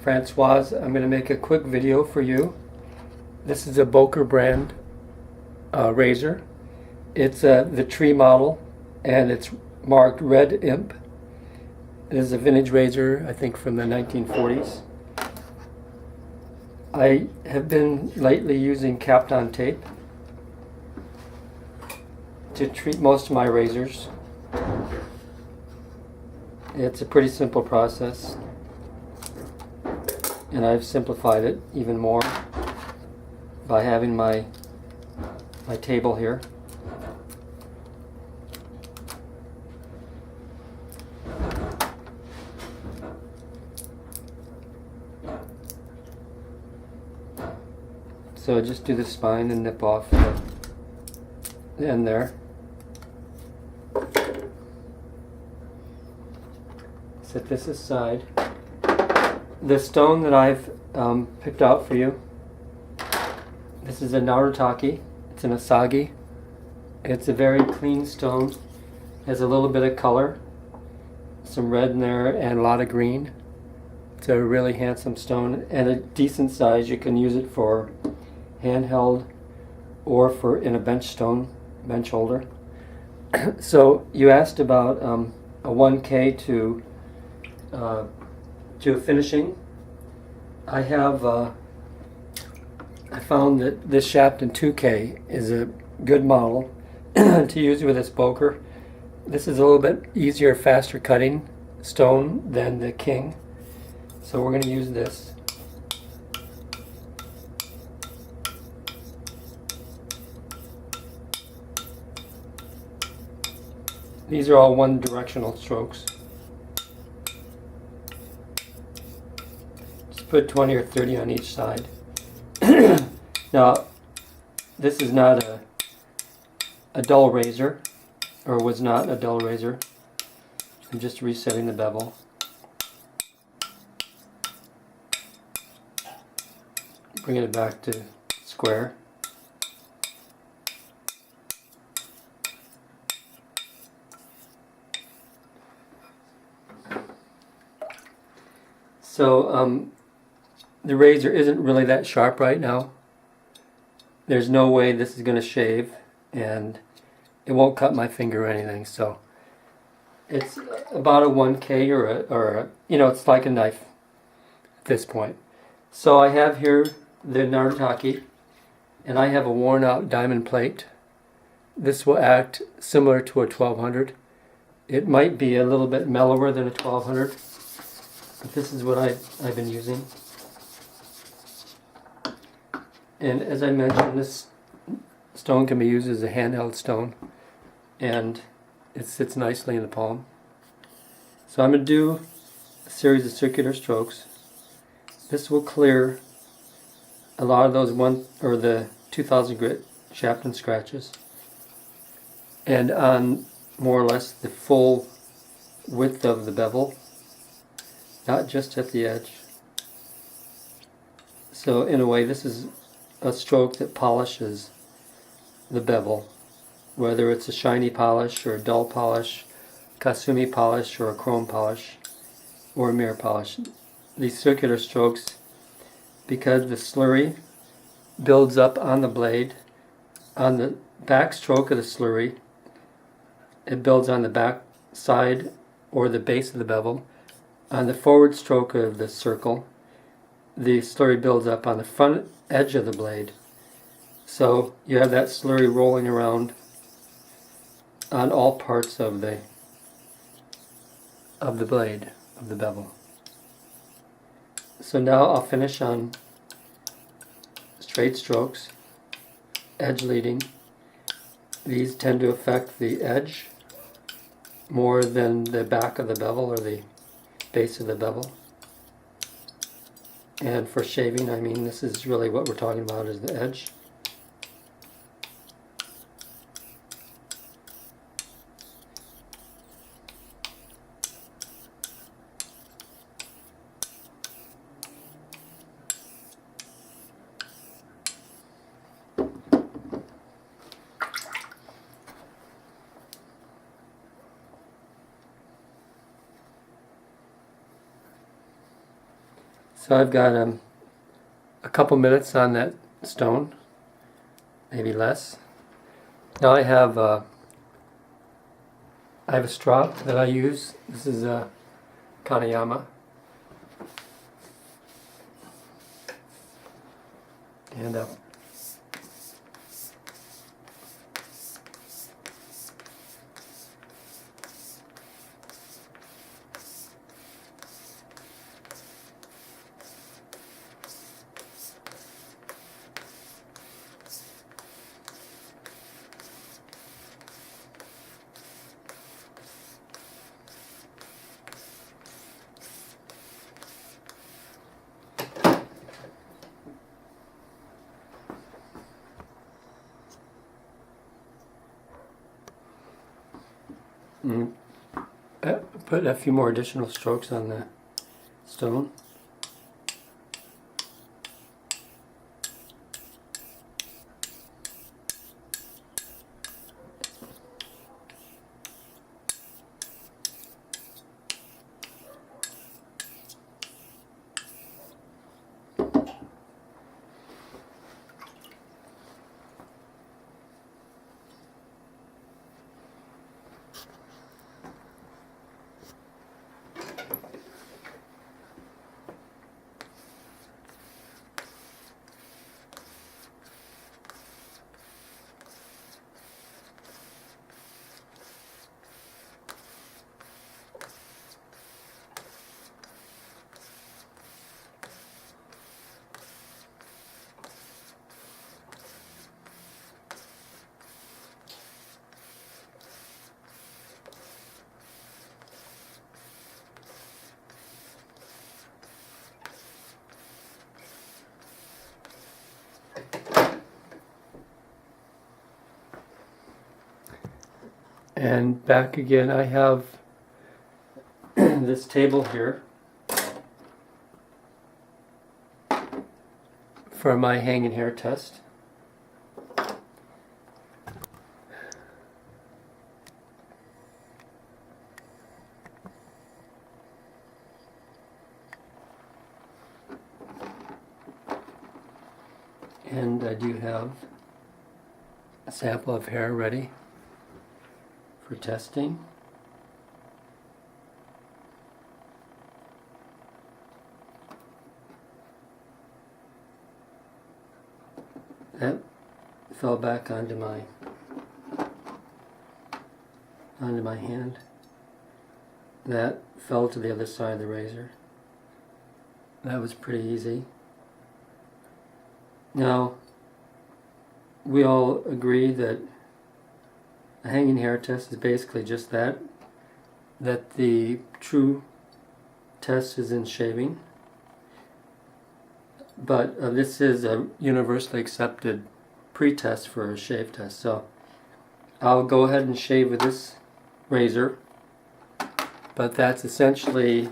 Francoise. I'm going to make a quick video for you. This is a Boker brand razor. It's the tree model, and it's marked Red Imp. It is a vintage razor, I think from the 1940s. I have been lately using Kapton tape to treat most of my razors. It's a pretty simple process, and I've simplified it even more by having my table here. So just do the spine and nip off the end there. Set this aside. The stone that I've picked out for you, this is a Narutaki. It's an Asagi. It's a very clean stone. Has a little bit of color, some red in there, and a lot of green. It's a really handsome stone and a decent size. You can use it for handheld or for in a bench holder. So you asked about a 1K to finishing. I found that this Shapton 2K is a good model to use with this Boker. This is a little bit easier, faster cutting stone than the King, so we're going to use this. These are all one-directional strokes. Just put 20 or 30 on each side. Now, this is not a dull razor, or was not a dull razor. I'm just resetting the bevel. Bringing it back to square. So the razor isn't really that sharp right now. There's no way this is going to shave, and it won't cut my finger or anything. So it's about a 1K or it's like a knife at this point. So I have here the Narutaki, and I have a worn out diamond plate. This will act similar to a 1200. It might be a little bit mellower than a 1200. But this is what I've been using. And as I mentioned, this stone can be used as a handheld stone, and it sits nicely in the palm. So I'm going to do a series of circular strokes. This will clear a lot of those the 2000 grit Shapton scratches, and on more or less the full width of the bevel, not just at the edge. So in a way, this is a stroke that polishes the bevel, whether it's a shiny polish or a dull polish, Kasumi polish or a chrome polish, or a mirror polish. These circular strokes, because the slurry builds up on the blade, on the back stroke of the slurry, it builds on the back side or the base of the bevel. On the forward stroke of the circle, the slurry builds up on the front edge of the blade. So you have that slurry rolling around on all parts of the blade, of the bevel. So now I'll finish on straight strokes, edge leading. These tend to affect the edge more than the back of the bevel or the base of the bevel. And for shaving, I mean, this is really what we're talking about, is the edge. So I've got a couple minutes on that stone, maybe less. Now I have a strop that I use. This is a Honyama. And put a few more additional strokes on the stone. And back again, I have this table here for my hanging hair test. And I do have a sample of hair ready for testing. That fell back onto my hand. That fell to the other side of the razor. That was pretty easy. Now, we all agree that a hanging hair test is basically just that the true test is in shaving. But this is a universally accepted pre-test for a shave test. So I'll go ahead and shave with this razor. But that's essentially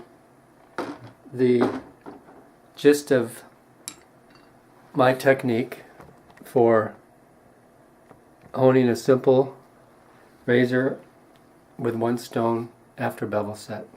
the gist of my technique for honing a simple razor with one stone after bevel set.